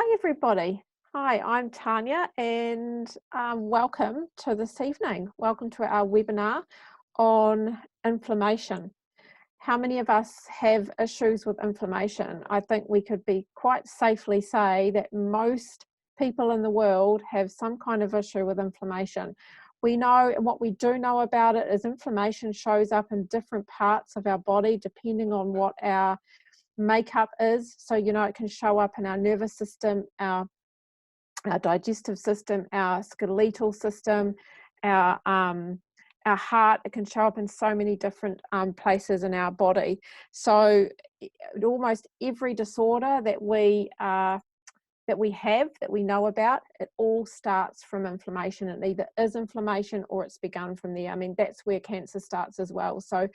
Hi, everybody. Hi, I'm Tanya, and welcome to this evening. Welcome to our webinar on inflammation. How many of us have issues with inflammation? I think we could be quite safely say that most people in the world have some kind of issue with inflammation. We know, and what we do know about it is inflammation shows up in different parts of our body depending on what our makeup is. So, it can show up in our nervous system, our digestive system, our skeletal system, our heart. It can show up in so many different places in our body. So, almost every disorder that we know about, it all starts from inflammation. It either is inflammation or it's begun from there. I mean, that's where cancer starts as well. So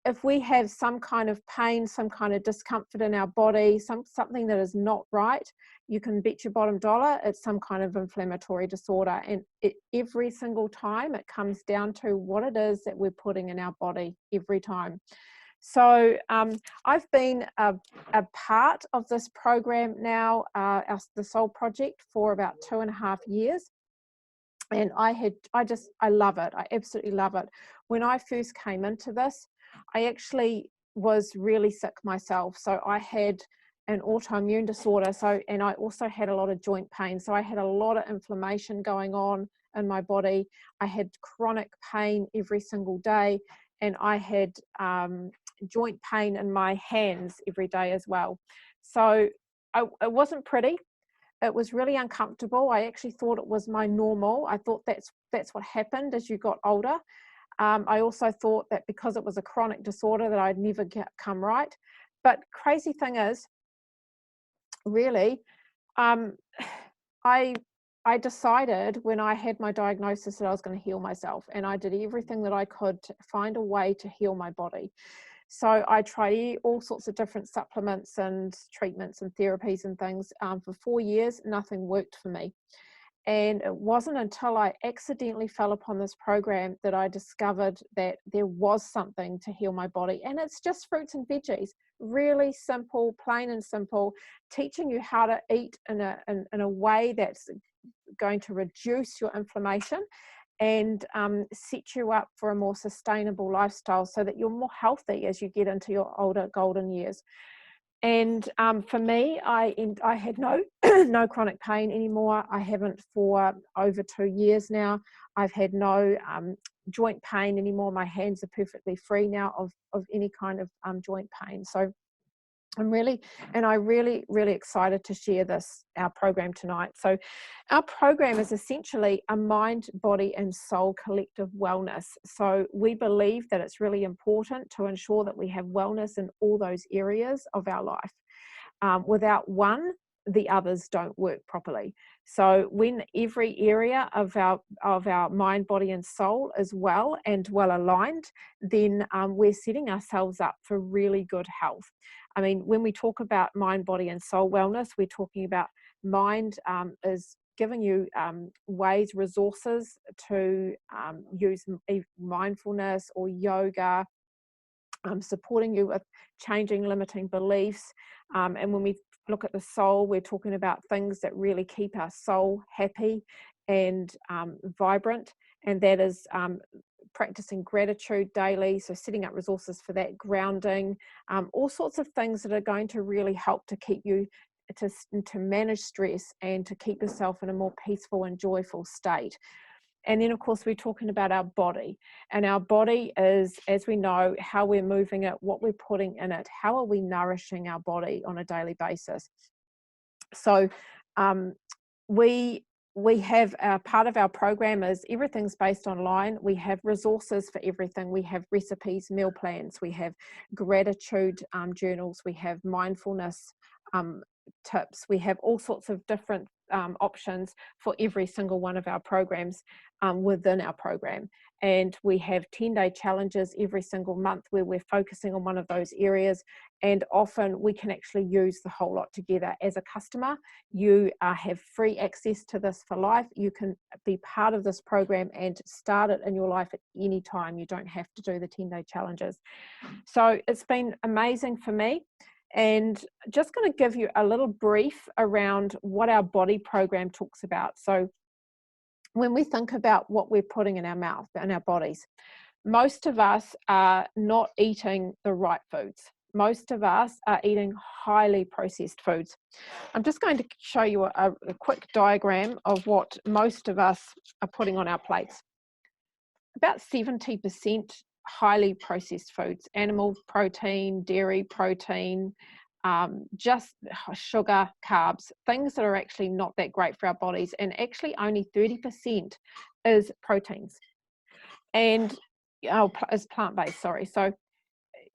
if we have some kind of pain, some kind of discomfort in our body, something that is not right, you can bet your bottom dollar it's some kind of inflammatory disorder. And every single time it comes down to what it is that we're putting in our body every time. So I've been a part of this program now, the Soul Project, for about 2.5 years. And I love it. I absolutely love it. When I first came into this, I actually was really sick myself. So I had an autoimmune disorder. And I also had a lot of joint pain. So I had a lot of inflammation going on in my body. I had chronic pain every single day. And I had joint pain in my hands every day as well. So it wasn't pretty. It was really uncomfortable. I actually thought it was my normal. I thought that's what happened as you got older. I also thought that because it was a chronic disorder that I'd never come right. But crazy thing is, really, um, I decided when I had my diagnosis that I was going to heal myself, and I did everything that I could to find a way to heal my body. So I tried all sorts of different supplements and treatments and therapies and things for 4 years. Nothing worked for me. And it wasn't until I accidentally fell upon this program that I discovered that there was something to heal my body. And it's just fruits and veggies, really simple, plain and simple, teaching you how to eat in a way that's going to reduce your inflammation and set you up for a more sustainable lifestyle so that you're more healthy as you get into your older golden years. And for me, I had no no chronic pain anymore. I haven't for over 2 years now. I've had no joint pain anymore. My hands are perfectly free now of any kind of joint pain. So I'm really excited to share our program tonight. So our program is essentially a mind, body and soul collective wellness. So we believe that it's really important to ensure that we have wellness in all those areas of our life. Without one, the others don't work properly. So when every area of our mind, body and soul is well and well aligned, then we're setting ourselves up for really good health. I mean, when we talk about mind, body and soul wellness, we're talking about mind is giving you ways, resources to use mindfulness or yoga, supporting you with changing limiting beliefs. And when we look at the soul, we're talking about things that really keep our soul happy and vibrant. And that is practicing gratitude daily. So setting up resources for that, grounding, all sorts of things that are going to really help to keep you to manage stress and to keep yourself in a more peaceful and joyful state. And then, of course, we're talking about our body. And our body is, as we know, how we're moving it, what we're putting in it, how are we nourishing our body on a daily basis. So we have part of our program is everything's based online. We have resources for everything. We have recipes, meal plans. We have gratitude journals. We have mindfulness tips. We have all sorts of different options for every single one of our programs within our program. And we have 10-day challenges every single month where we're focusing on one of those areas. And often we can actually use the whole lot together. As a customer, you have free access to this for life. You can be part of this program and start it in your life at any time. You don't have to do the 10-day challenges. So it's been amazing for me. and just going to give you a little brief around what our body program talks about. So when we think about what we're putting in our mouth, in our bodies, most of us are not eating the right foods. Most of us are eating highly processed foods. I'm just going to show you a quick diagram of what most of us are putting on our plates. About 70% highly processed foods, animal protein, dairy protein, just sugar, carbs, things that are actually not that great for our bodies, and actually only 30% is proteins and is plant-based, sorry. So,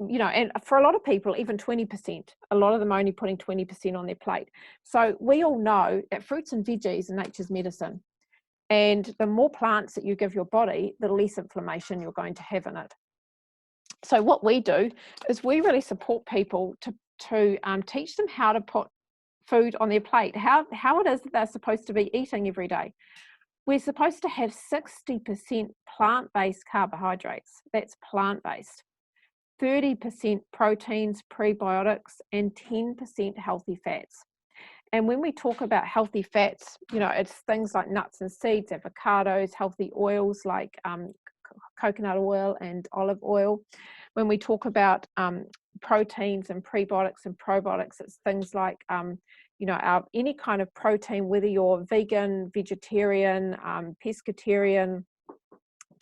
you know, and for a lot of people, even 20%, a lot of them are only putting 20% on their plate. So we all know that fruits and veggies are nature's medicine. And the more plants that you give your body, the less inflammation you're going to have in it. So what we do is we really support people to teach them how to put food on their plate, how it is that they're supposed to be eating every day. We're supposed to have 60% plant-based carbohydrates. That's plant-based. 30% proteins, prebiotics, and 10% healthy fats. And when we talk about healthy fats, you know, it's things like nuts and seeds, avocados, healthy oils like coconut oil and olive oil. When we talk about proteins and prebiotics and probiotics, it's things like, you know, any kind of protein, whether you're vegan, vegetarian, pescatarian,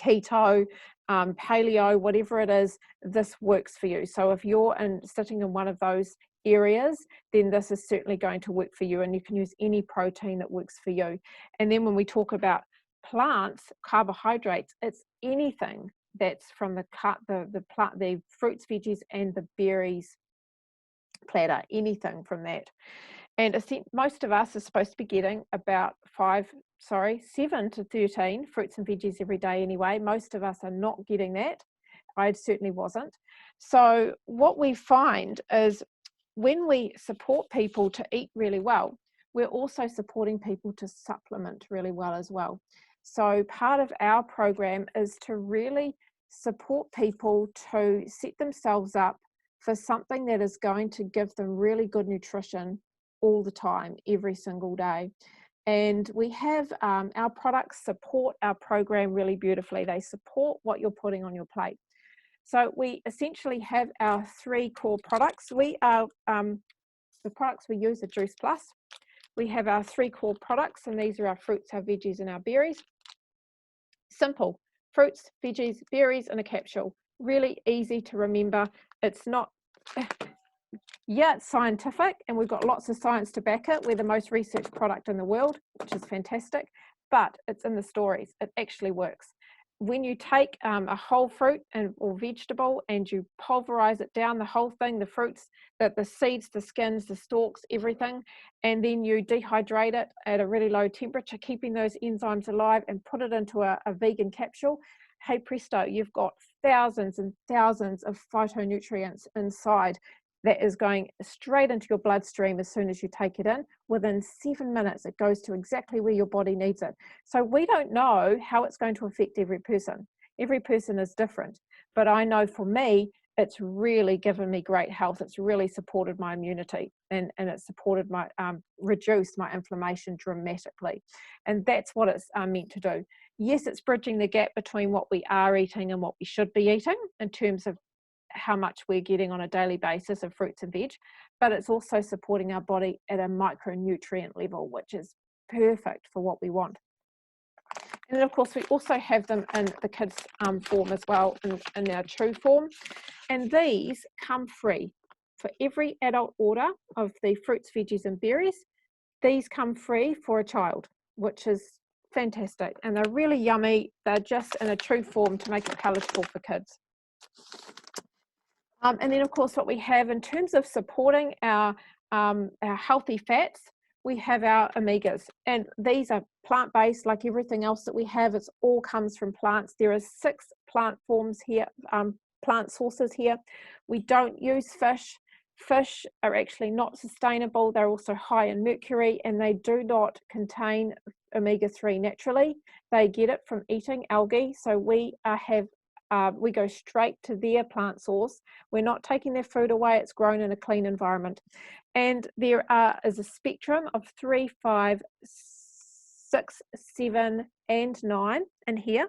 keto, paleo, whatever it is, this works for you. So if you're sitting in one of those areas, then this is certainly going to work for you, and you can use any protein that works for you. And then when we talk about plants, carbohydrates, it's anything that's from the fruits, veggies, and the berries platter, anything from that. And most of us are supposed to be getting about 7 to 13 fruits and veggies every day anyway. Most of us are not getting that. I certainly wasn't. So what we find is when we support people to eat really well, we're also supporting people to supplement really well as well. So part of our program is to really support people to set themselves up for something that is going to give them really good nutrition all the time, every single day. And we have our products support our program really beautifully. They support what you're putting on your plate. So we essentially have our 3 core products. The products we use are Juice Plus. We have our 3 core products, and these are our fruits, our veggies, and our berries. Simple. Fruits, veggies, berries in a capsule. Really easy to remember. It's not, yeah, it's scientific, and we've got lots of science to back it. We're the most researched product in the world, which is fantastic, but it's in the stories. It actually works. When you take a whole fruit or vegetable and you pulverize it down, the whole thing, the fruits, the seeds, the skins, the stalks, everything, and then you dehydrate it at a really low temperature, keeping those enzymes alive, and put it into a vegan capsule, hey presto, you've got thousands and thousands of phytonutrients inside that is going straight into your bloodstream as soon as you take it in. Within 7 minutes, it goes to exactly where your body needs it. So we don't know how it's going to affect every person. Every person is different. But I know for me, it's really given me great health. It's really supported my immunity, and it's supported my, reduced my inflammation dramatically. And that's what it's meant to do. Yes, it's bridging the gap between what we are eating and what we should be eating in terms of how much we're getting on a daily basis of fruits and veg, but it's also supporting our body at a micronutrient level, which is perfect for what we want. And then of course we also have them in the kids form as well, in our true form, and these come free for every adult order of the fruits, veggies, and berries. These come free for a child, which is fantastic, and they're really yummy. They're just in a true form to make it palatable for kids. And then, of course, what we have in terms of supporting our healthy fats, we have our omegas, and these are plant-based like everything else that we have. It all comes from plants. There are 6 plant forms here, plant sources here. We don't use fish. Fish are actually not sustainable. They're also high in mercury, and they do not contain omega-3 naturally. They get it from eating algae. So we have we go straight to their plant source. We're not taking their food away. It's grown in a clean environment. And there is a spectrum of 3, 5, 6, 7, and 9 in here.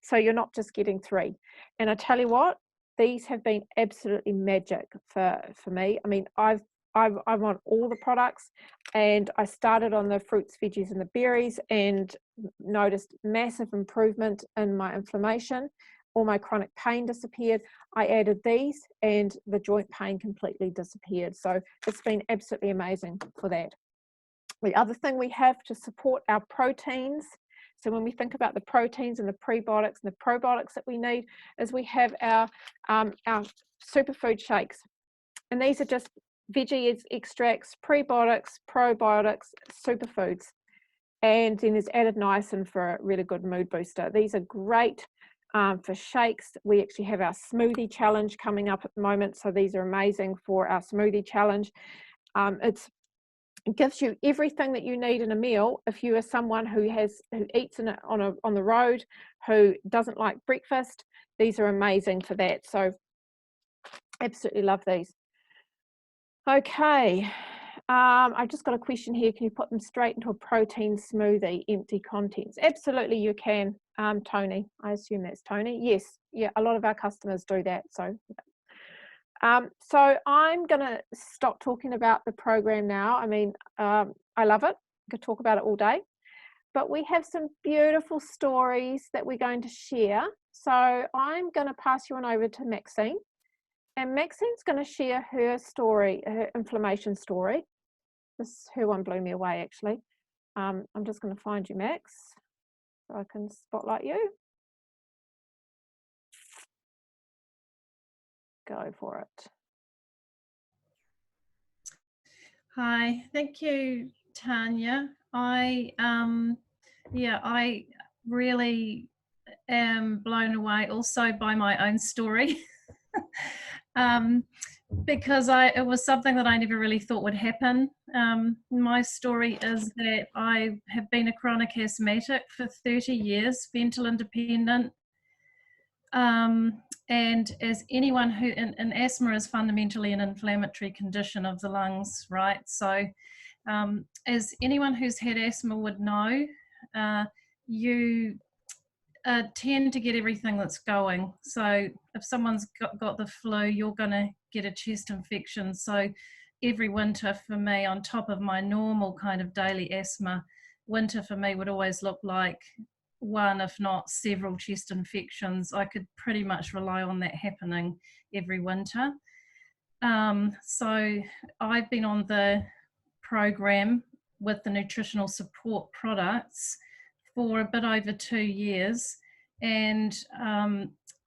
So you're not just getting 3. And I tell you what, these have been absolutely magic for me. I mean, I'm on all the products, and I started on the fruits, veggies, and the berries, and noticed massive improvement in my inflammation. All my chronic pain disappeared. I added these, and the joint pain completely disappeared. So it's been absolutely amazing for that. The other thing we have to support our proteins, so when we think about the proteins and the prebiotics and the probiotics that we need, is we have our superfood shakes. And these are just veggie extracts, prebiotics, probiotics, superfoods. And then there's added niacin for a really good mood booster. These are great for shakes. We actually have our smoothie challenge coming up at the moment. So these are amazing for our smoothie challenge. It gives you everything that you need in a meal. If you are someone who eats on the road, who doesn't like breakfast, these are amazing for that. So absolutely love these. Okay, I've just got a question here. Can you put them straight into a protein smoothie, empty contents? Absolutely, you can, Tony. I assume that's Tony. Yes, yeah, a lot of our customers do that. So I'm going to stop talking about the program now. I mean, I love it. I could talk about it all day. But we have some beautiful stories that we're going to share. So I'm going to pass you on over to Maxine. And Maxine's going to share her story, her inflammation story. Her one blew me away, actually. I'm just going to find you, Max, so I can spotlight you. Go for it. Hi, thank you, Tanya. I really am blown away also by my own story. Because it was something that I never really thought would happen. My story is that I have been a chronic asthmatic for 30 years, Ventolin independent. And as anyone who, and asthma is fundamentally an inflammatory condition of the lungs, right? So as anyone who's had asthma would know, you tend to get everything that's going. So if someone's got the flu, you're going to get a chest infection. So every winter for me, on top of my normal kind of daily asthma, winter for me would always look like one, if not several chest infections. I could pretty much rely on that happening every winter. So I've been on the program with the nutritional support products for a bit over 2 years, and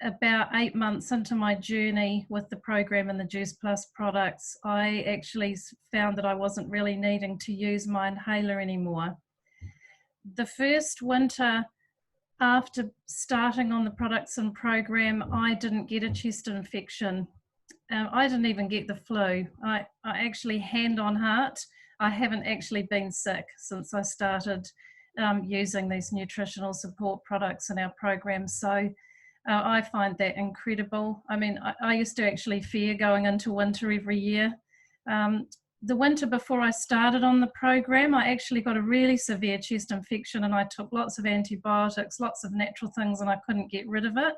about 8 months into my journey with the program and the Juice Plus products, I actually found that I wasn't really needing to use my inhaler anymore. The first winter after starting on the products and program, I didn't get a chest infection. I didn't even get the flu. I actually, hand on heart, I haven't actually been sick since I started using these nutritional support products in our program. So I find that incredible. I mean, I used to actually fear going into winter every year. The winter before I started on the program, I actually got a really severe chest infection, and I took lots of antibiotics, lots of natural things, and I couldn't get rid of it.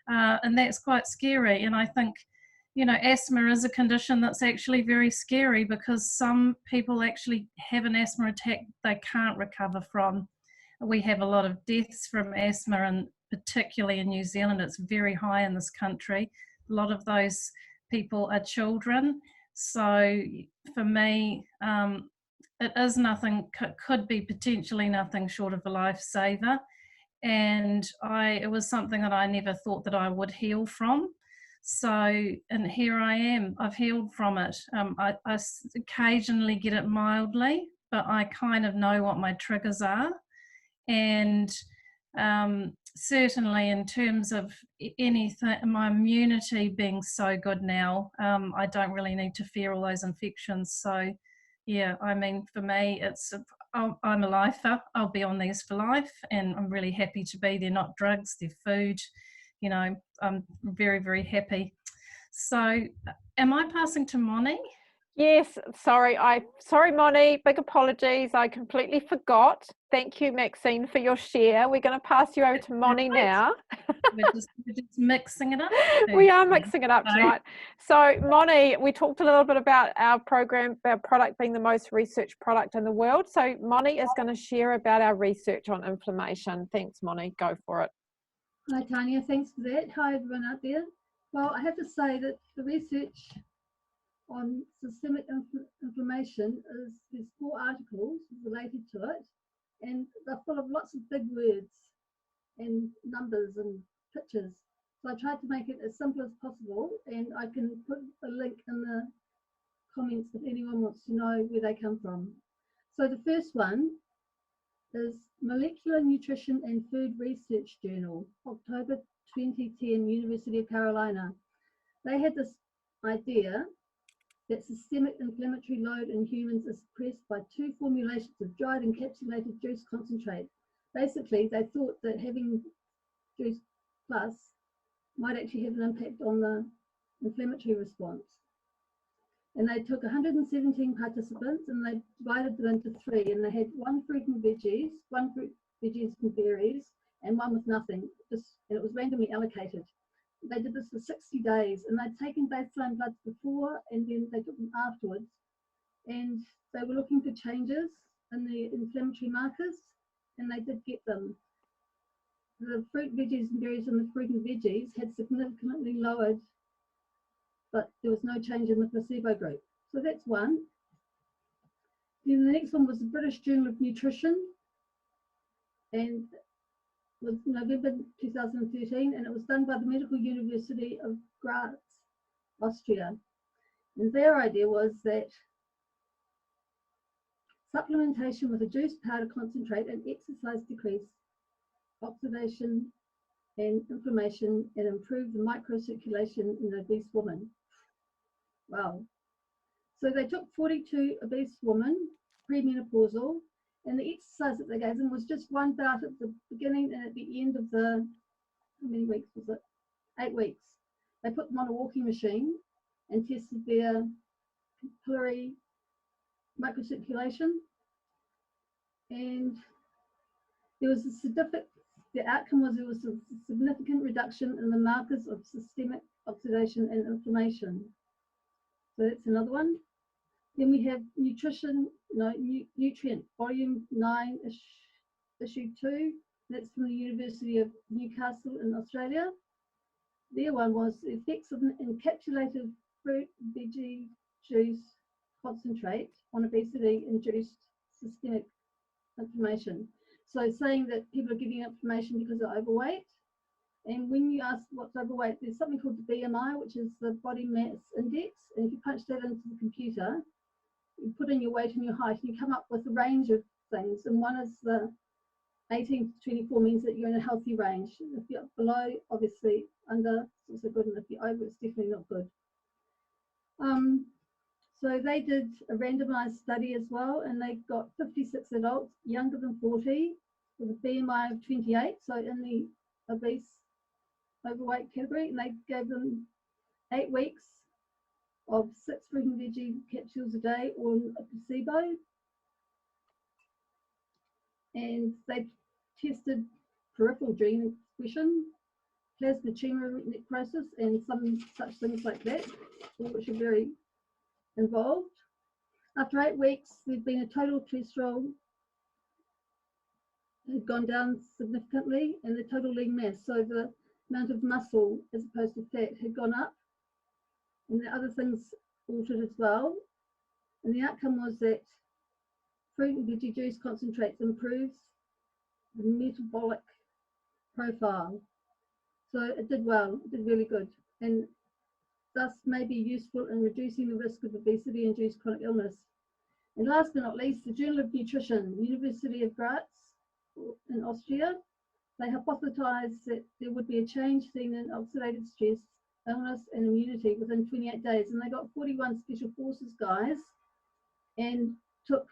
And that's quite scary. And I think, you know, asthma is a condition that's actually very scary, because some people actually have an asthma attack they can't recover from. We have a lot of deaths from asthma, and particularly in New Zealand, it's very high in this country. A lot of those people are children. So for me, it is nothing, could be potentially nothing short of a lifesaver. And it was something that I never thought that I would heal from. So, and here I am, I've healed from it. I occasionally get it mildly, but I kind of know what my triggers are. And certainly in terms of anything, my immunity being so good now, I don't really need to fear all those infections. So yeah, I mean, for me, I'm a lifer. I'll be on these for life, and I'm really happy to be. They're not drugs, they're food. you know, I'm very, very happy. So am I passing to Moni? Yes, sorry, Moni, big apologies. I completely forgot. Thank you, Maxine, for your share. We're going to pass you over to Moni now. We're just mixing it up. We are mixing it up tonight. So, Moni, we talked a little bit about our program, our product being the most researched product in the world. So, Moni is going to share about our research on inflammation. Thanks, Moni. Go for it. Hi, Tanya. Thanks for that. Hi, everyone out there. Well, I have to say that the research on systemic inflammation there's 4 articles related to it, and they're full of lots of big words and numbers and pictures. So I tried to make it as simple as possible, and I can put a link in the comments if anyone wants to know where they come from. So the first one is Molecular Nutrition and Food Research Journal, October 2010, University of Carolina. They had this idea that systemic inflammatory load in humans is suppressed by 2 formulations of dried encapsulated juice concentrate. Basically, they thought that having juice plus might actually have an impact on the inflammatory response. And they took 117 participants and they divided them into 3, and they had 1 fruit and veggies, 1 fruit, veggies and berries, and 1 with nothing, and it was randomly allocated. They did this for 60 days, and they'd taken baseline bloods before and then they took them afterwards, and they were looking for changes in the inflammatory markers, and they did get them. The fruit, veggies and berries and the fruit and veggies had significantly lowered, but there was no change in the placebo group. So that's one. Then the next one was the British Journal of Nutrition, and it was November 2013, and it was done by the Medical University of Graz, Austria. And their idea was that supplementation with a juice powder concentrate and exercise decrease oxidation and inflammation and improve the microcirculation in obese women. Wow. So they took 42 obese women, premenopausal, and the exercise that they gave them was just 1 bout at the beginning and at the end of the, how many weeks was it? 8 weeks. They put them on a walking machine and tested their capillary microcirculation, and there was the outcome was there was a significant reduction in the markers of systemic oxidation and inflammation. So that's another one. Then we have Nutrient, Volume 9, Issue 2. That's from the University of Newcastle in Australia. Their one was the effects of an encapsulated fruit veggie juice concentrate on obesity-induced systemic inflammation. So saying that people are getting inflammation because they're overweight. And when you ask what's overweight, there's something called the BMI, which is the body mass index. And if you punch that into the computer, you put in your weight and your height, and you come up with a range of things. And one is the 18 to 24 means that you're in a healthy range. If you're below, obviously under, it's also good, and if you're over, it's definitely not good. So they did a randomized study as well, and they got 56 adults younger than 40 with a BMI of 28, so in the obese, overweight category, and they gave them 8 weeks of 6 fruit and veggie capsules a day or a placebo. And they tested peripheral gene expression, plasma tumor necrosis, and some such things like that, which are very involved. After 8 weeks, there'd been a total cholesterol had gone down significantly, and the total lean mass, so the amount of muscle as opposed to fat, had gone up, and the other things altered as well. And the outcome was that fruit and veggie juice concentrates improves the metabolic profile. So it did well, it did really good, and thus may be useful in reducing the risk of obesity-induced chronic illness. And last but not least, the Journal of Nutrition, University of Graz in Austria, they hypothesized that there would be a change seen in oxidative stress, illness and immunity within 28 days. And they got 41 special forces guys and took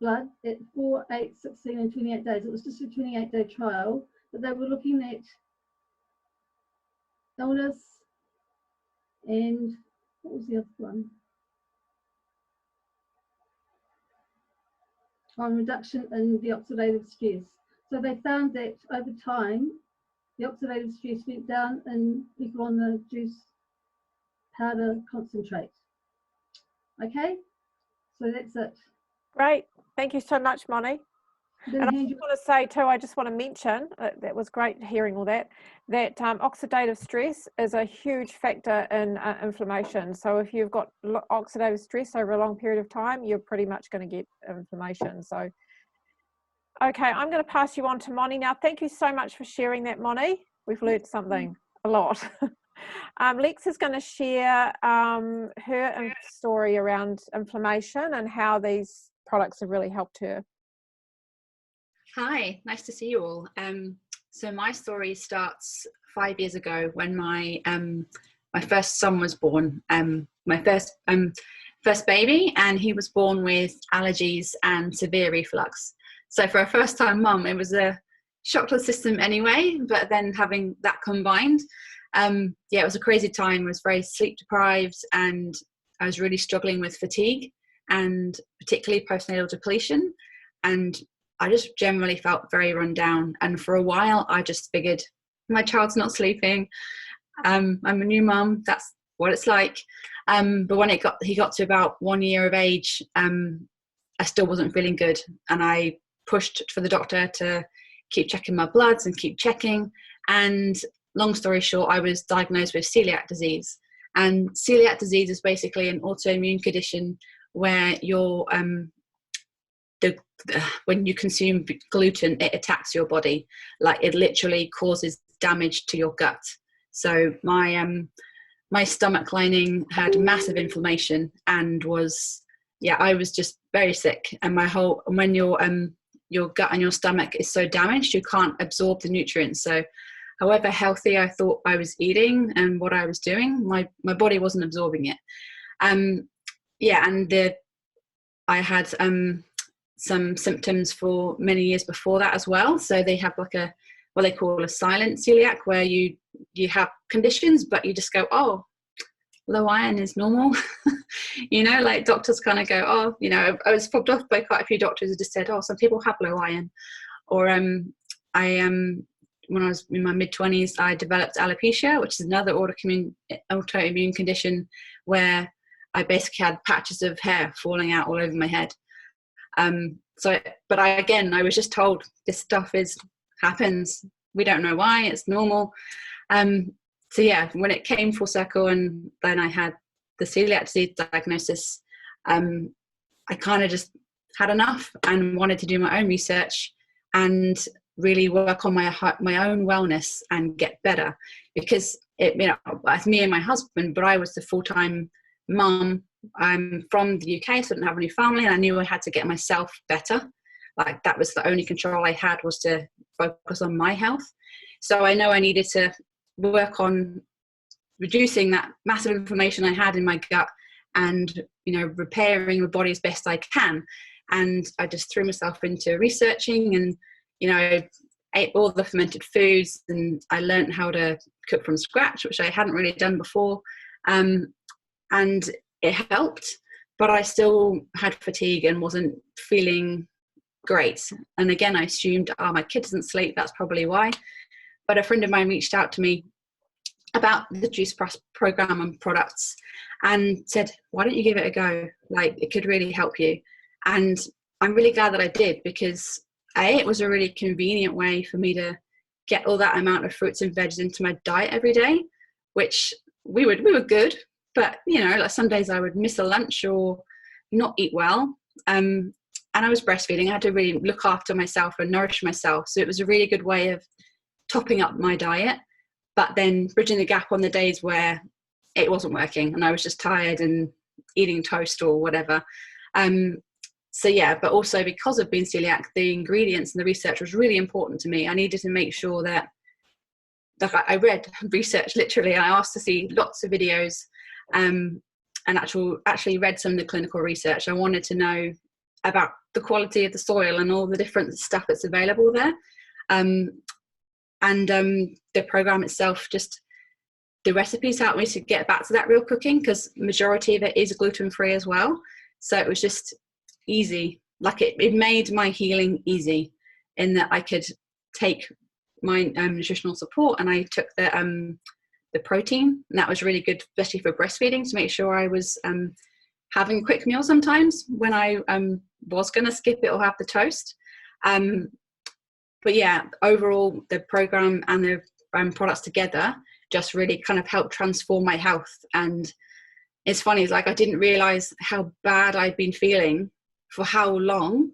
blood at 4, 8, 16 and 28 days. It was just a 28-day trial. but they were looking at illness and what was the other one? On reduction in the oxidative stress. So they found that over time, the oxidative stress went down in people on the juice powder concentrate. Okay, so that's it. Great. Thank you so much, Moni. Then And I hand just want to say too, I just want to mention, that was great hearing all that, that oxidative stress is a huge factor in inflammation. So if you've got oxidative stress over a long period of time, you're pretty much going to get inflammation. So, okay, I'm going to pass you on to Moni now. Thank you so much for sharing that, Moni. We've learned something, a lot. Lex is going to share her story around inflammation and how these products have really helped her. Hi, nice to see you all. So my story starts 5 years ago when my first son was born, my first baby, and he was born with allergies and severe reflux. So for a first-time mum, it was a shock to the system anyway, but then having that combined, yeah, it was a crazy time. I was very sleep deprived, and I was really struggling with fatigue and particularly postnatal depletion, and I just generally felt very run down. And for a while, I just figured, my child's not sleeping. I'm a new mum. That's what it's like. But when he got to about 1 year of age, I still wasn't feeling good. And I pushed for the doctor to keep checking my bloods and keep checking. And long story short, I was diagnosed with celiac disease. And celiac disease is basically an autoimmune condition where your when you consume gluten, it attacks your body. Like, it literally causes damage to your gut. So my stomach lining had massive inflammation and was, yeah, I was just very sick. And when your gut and your stomach is so damaged, you can't absorb the nutrients. So however healthy I thought I was eating and what I was doing, my body wasn't absorbing it. Yeah, and I had some symptoms for many years before that as well. So they have like what they call a silent celiac, where you have conditions, but you just go, oh, low iron is normal. Like doctors kind of go, oh, I was fobbed off by quite a few doctors who just said, oh, some people have low iron. Or when I was in my mid-20s, I developed alopecia, which is another autoimmune condition where I basically had patches of hair falling out all over my head. But I was just told this stuff happens. We don't know why, it's normal. So yeah, when it came full circle and then I had the celiac disease diagnosis, I kind of just had enough and wanted to do my own research and really work on my own wellness and get better, because it's me and my husband, but I was the full-time mum. I'm from the UK, so I didn't have any family, and I knew I had to get myself better. Like, that was the only control I had, was to focus on my health. So I know I needed to work on reducing that massive inflammation I had in my gut and, repairing the body as best I can. And I just threw myself into researching and, ate all the fermented foods, and I learned how to cook from scratch, which I hadn't really done before. And it helped, but I still had fatigue and wasn't feeling great. And again, I assumed, my kid doesn't sleep, that's probably why. But a friend of mine reached out to me about the Juice Plus program and products and said, why don't you give it a go? Like, it could really help you. And I'm really glad that I did, because it was a really convenient way for me to get all that amount of fruits and veggies into my diet every day, which we were good. But, like some days I would miss a lunch or not eat well. And I was breastfeeding. I had to really look after myself and nourish myself. So it was a really good way of topping up my diet, but then bridging the gap on the days where it wasn't working and I was just tired and eating toast or whatever. So yeah, but also because of being celiac, the ingredients and the research was really important to me. I needed to make sure that I read research literally. I asked to see lots of videos and actually read some of the clinical research. I wanted to know about the quality of the soil and all the different stuff that's available there. And the program itself, just the recipes helped me to get back to that real cooking, because majority of it is gluten-free as well. So it was just easy. Like it made my healing easy, in that I could take my nutritional support, and I took the protein, and that was really good, especially for breastfeeding, to make sure I was having a quick meal sometimes when I was going to skip it or have the toast. But yeah, overall, the program and the products together just really kind of helped transform my health. And it's funny, it's like I didn't realize how bad I'd been feeling for how long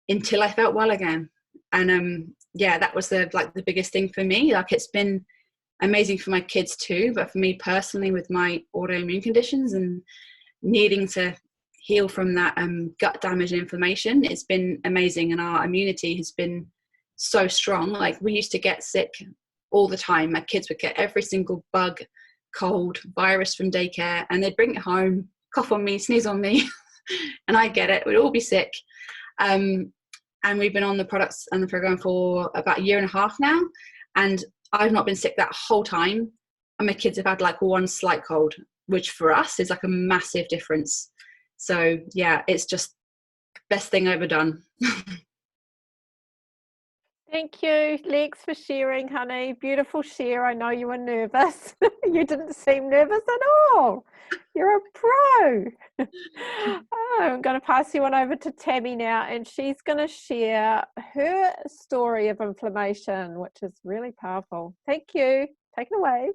until I felt well again. And yeah, that was the biggest thing for me. Like, it's been amazing for my kids too, but for me personally, with my autoimmune conditions and needing to heal from that gut damage and inflammation, it's been amazing. And our immunity has been so strong. Like, we used to get sick all the time. My kids would get every single bug, cold, virus from daycare, and they'd bring it home, cough on me, sneeze on me, and I get it. We'd all be sick. And we've been on the products and the program for about 1.5 years now, and I've not been sick that whole time. And my kids have had like one slight cold, which for us is like a massive difference. So yeah, it's just the best thing I've ever done. Thank you, Lex, for sharing, honey. Beautiful share. I know you were nervous. You didn't seem nervous at all. You're a pro. I'm going to pass you on over to Tammy now, and she's going to share her story of inflammation, which is really powerful. Thank you. Take it away.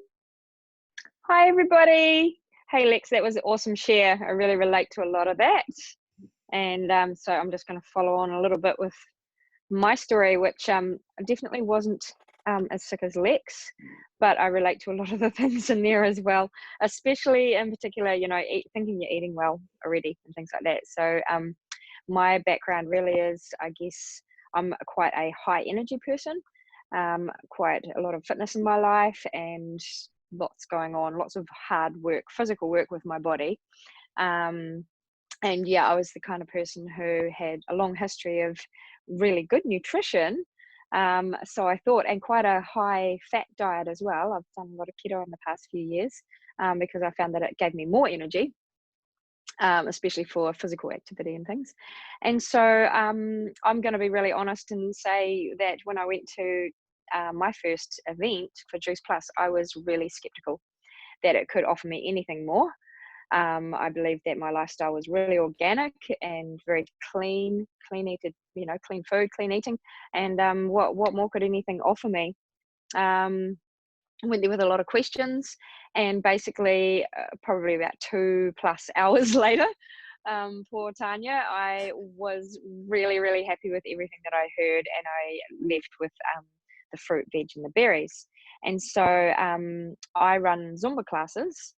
Hi, everybody. Hey, Lex, that was an awesome share. I really relate to a lot of that. And so I'm just going to follow on a little bit with my story, which definitely wasn't as sick as Lex, but I relate to a lot of the things in there as well, especially in particular, you know, thinking you're eating well already and things like that. So my background really is, I guess, I'm quite a high energy person, quite a lot of fitness in my life, and lots going on, lots of hard work, physical work with my body. And yeah, I was the kind of person who had a long history of really good nutrition. So I thought, and quite a high fat diet as well. I've done a lot of keto in the past few years because I found that it gave me more energy, especially for physical activity and things. And so I'm going to be really honest and say that when I went to my first event for Juice Plus, I was really skeptical that it could offer me anything more. I believe that my lifestyle was really organic and very clean eated, you know, clean food, clean eating. And what more could anything offer me? Went there with a lot of questions, and basically probably about 2+ hours later, poor Tanya, I was really, really happy with everything that I heard, and I left with the fruit, veg, and the berries. And so I run Zumba classes,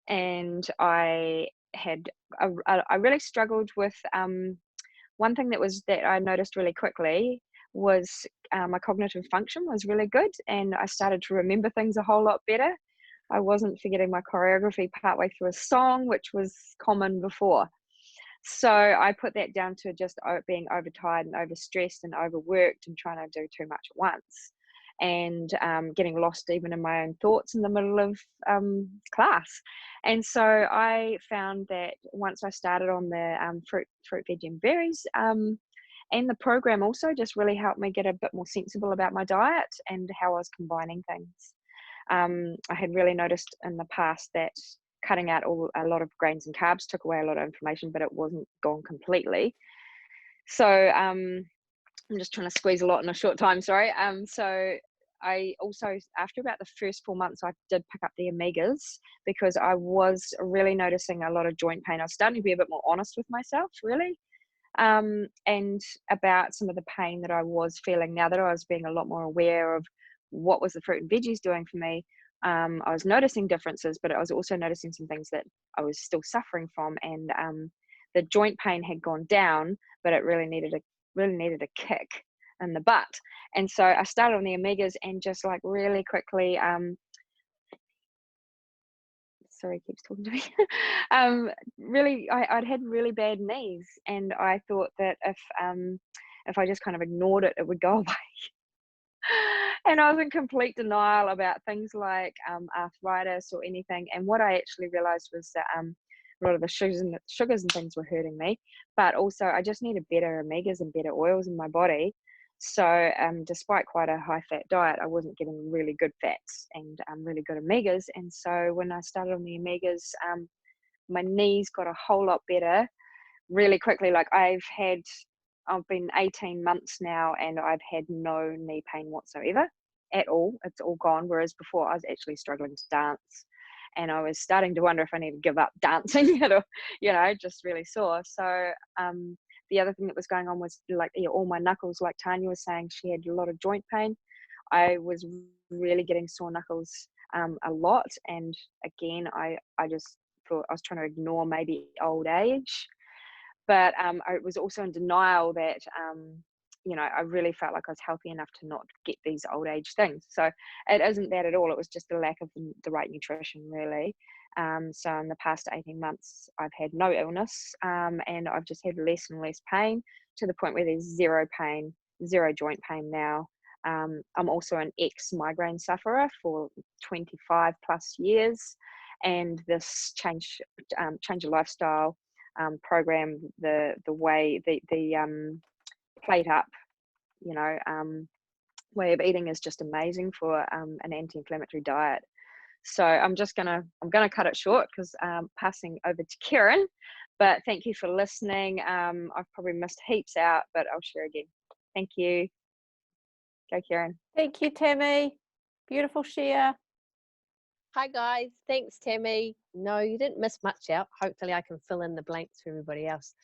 and I really struggled with one thing that I noticed really quickly was my cognitive function was really good, and I started to remember things a whole lot better. I wasn't forgetting my choreography partway through a song, which was common before. So I put that down to just being overtired and overstressed and overworked and trying to do too much at once, and getting lost even in my own thoughts in the middle of class. And so I found that once I started on the fruit, veg, and berries, and the program also just really helped me get a bit more sensible about my diet and how I was combining things. I had really noticed in the past that cutting out a lot of grains and carbs took away a lot of inflammation, but it wasn't gone completely. So I'm just trying to squeeze a lot in a short time, sorry. So I also, after about the first 4 months, I did pick up the omegas because I was really noticing a lot of joint pain. I was starting to be a bit more honest with myself, really, and about some of the pain that I was feeling. Now that I was being a lot more aware of what was the fruit and veggies doing for me, I was noticing differences, but I was also noticing some things that I was still suffering from, and the joint pain had gone down, but it really needed a kick in the butt. And so I started on the omegas, and just like really quickly, sorry, keeps talking to me. Really, I'd had really bad knees, and I thought that if I just kind of ignored it, it would go away. And I was in complete denial about things like arthritis or anything. And what I actually realized was that a lot of the sugars and things were hurting me, but also I just needed better omegas and better oils in my body. So despite quite a high fat diet, I wasn't getting really good fats and really good omegas. And so when I started on the omegas, my knees got a whole lot better really quickly. Like I've been 18 months now and I've had no knee pain whatsoever at all. It's all gone. Whereas before I was actually struggling to dance and I was starting to wonder if I need to give up dancing or, just really sore. So the other thing that was going on was like all my knuckles, like Tanya was saying, she had a lot of joint pain. I was really getting sore knuckles a lot. And again, I just thought I was trying to ignore maybe old age. But I was also in denial that, I really felt like I was healthy enough to not get these old age things. So it isn't that at all. It was just the lack of the right nutrition, really. So in the past 18 months, I've had no illness and I've just had less and less pain to the point where there's zero pain, zero joint pain now. I'm also an ex-migraine sufferer for 25 plus years. And this change of lifestyle program, the way the plate up, way of eating is just amazing for an anti-inflammatory diet. So I'm gonna cut it short because passing over to Kieran. But thank you for listening. I've probably missed heaps out, but I'll share again. Thank you. Go, Kieran. Thank you, Tammy. Beautiful share. Hi guys, thanks Tammy. No, you didn't miss much out. Hopefully I can fill in the blanks for everybody else.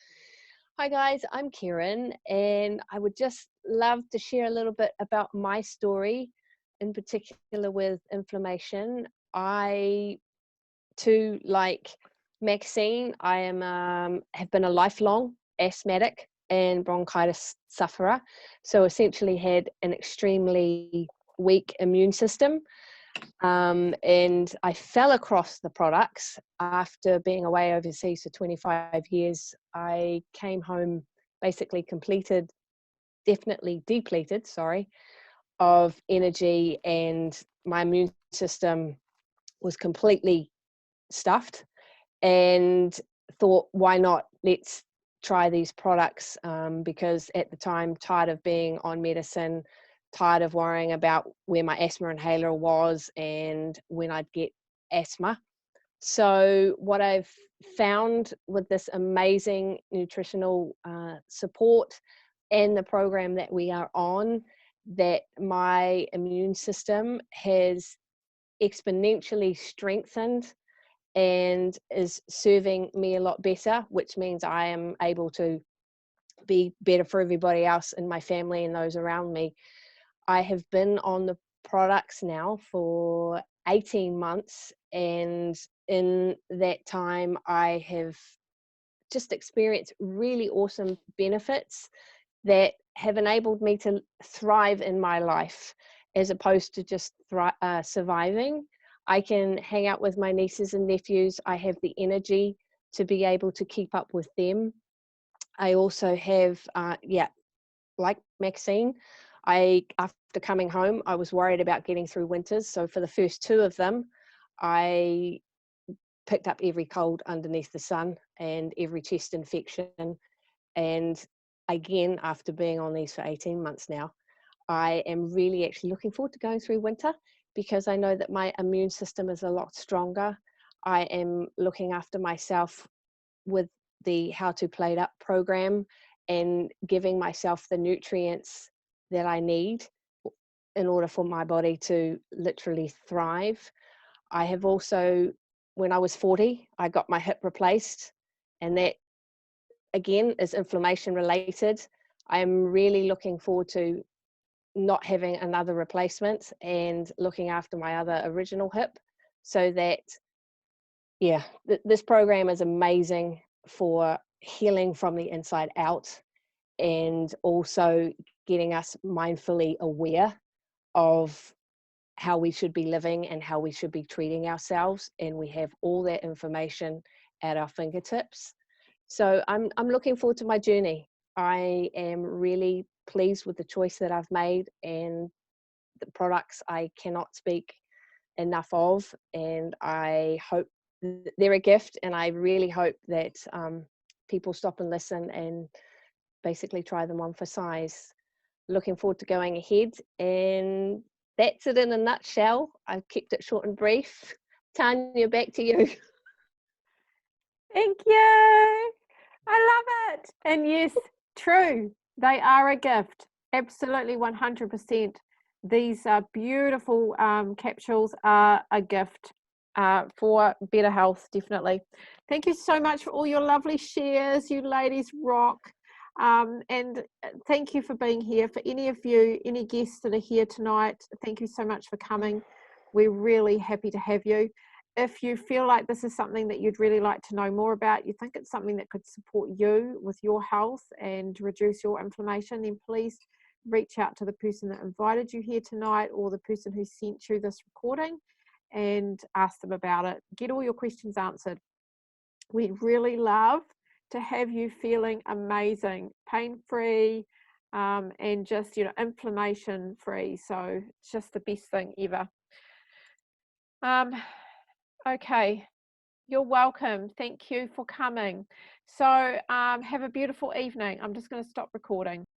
Hi guys, I'm Kieran and I would just love to share a little bit about my story, in particular with inflammation. I too, like Maxine, I have been a lifelong asthmatic and bronchitis sufferer. So essentially had an extremely weak immune system. And I fell across the products after being away overseas for 25 years. I came home basically definitely depleted, of energy, and my immune system was completely stuffed, and thought, why not? Let's try these products, because at the time, tired of being on medicine, tired of worrying about where my asthma inhaler was and when I'd get asthma. So what I've found with this amazing nutritional support and the program that we are on, that my immune system has exponentially strengthened and is serving me a lot better, which means I am able to be better for everybody else in my family and those around me. I have been on the products now for 18 months, and in that time I have just experienced really awesome benefits that have enabled me to thrive in my life as opposed to just surviving. I can hang out with my nieces and nephews. I have the energy to be able to keep up with them. I also have, like Maxine, after coming home, I was worried about getting through winters. So for the first 2 of them, I picked up every cold underneath the sun and every chest infection. And again, after being on these for 18 months now, I am really actually looking forward to going through winter, because I know that my immune system is a lot stronger. I am looking after myself with the How to Plate Up program and giving myself the nutrients that I need in order for my body to literally thrive. I have also, when I was 40, I got my hip replaced, and that again is inflammation related. I'm really looking forward to not having another replacement and looking after my other original hip, so that, this program is amazing for healing from the inside out, and also getting us mindfully aware of how we should be living and how we should be treating ourselves. And we have all that information at our fingertips. So I'm looking forward to my journey. I am really pleased with the choice that I've made and the products I cannot speak enough of, and I hope they're a gift, and I really hope that people stop and listen and basically try them on for size. Looking forward to going ahead, and that's it in a nutshell. I've kept it short and brief. Tanya, back to you. Thank you. I love it. And yes, true. They are a gift. Absolutely 100%. These beautiful capsules are a gift for better health, definitely. Thank you so much for all your lovely shares. You ladies rock. And thank you for being here. For any of you, any guests that are here tonight, thank you so much for coming. We're really happy to have you. If you feel like this is something that you'd really like to know more about, you think it's something that could support you with your health and reduce your inflammation, then please reach out to the person that invited you here tonight or the person who sent you this recording and ask them about it. Get all your questions answered. We'd really love to have you feeling amazing, pain-free, and just, inflammation-free. So it's just the best thing ever. Okay, you're welcome. Thank you for coming. So have a beautiful evening. I'm just going to stop recording.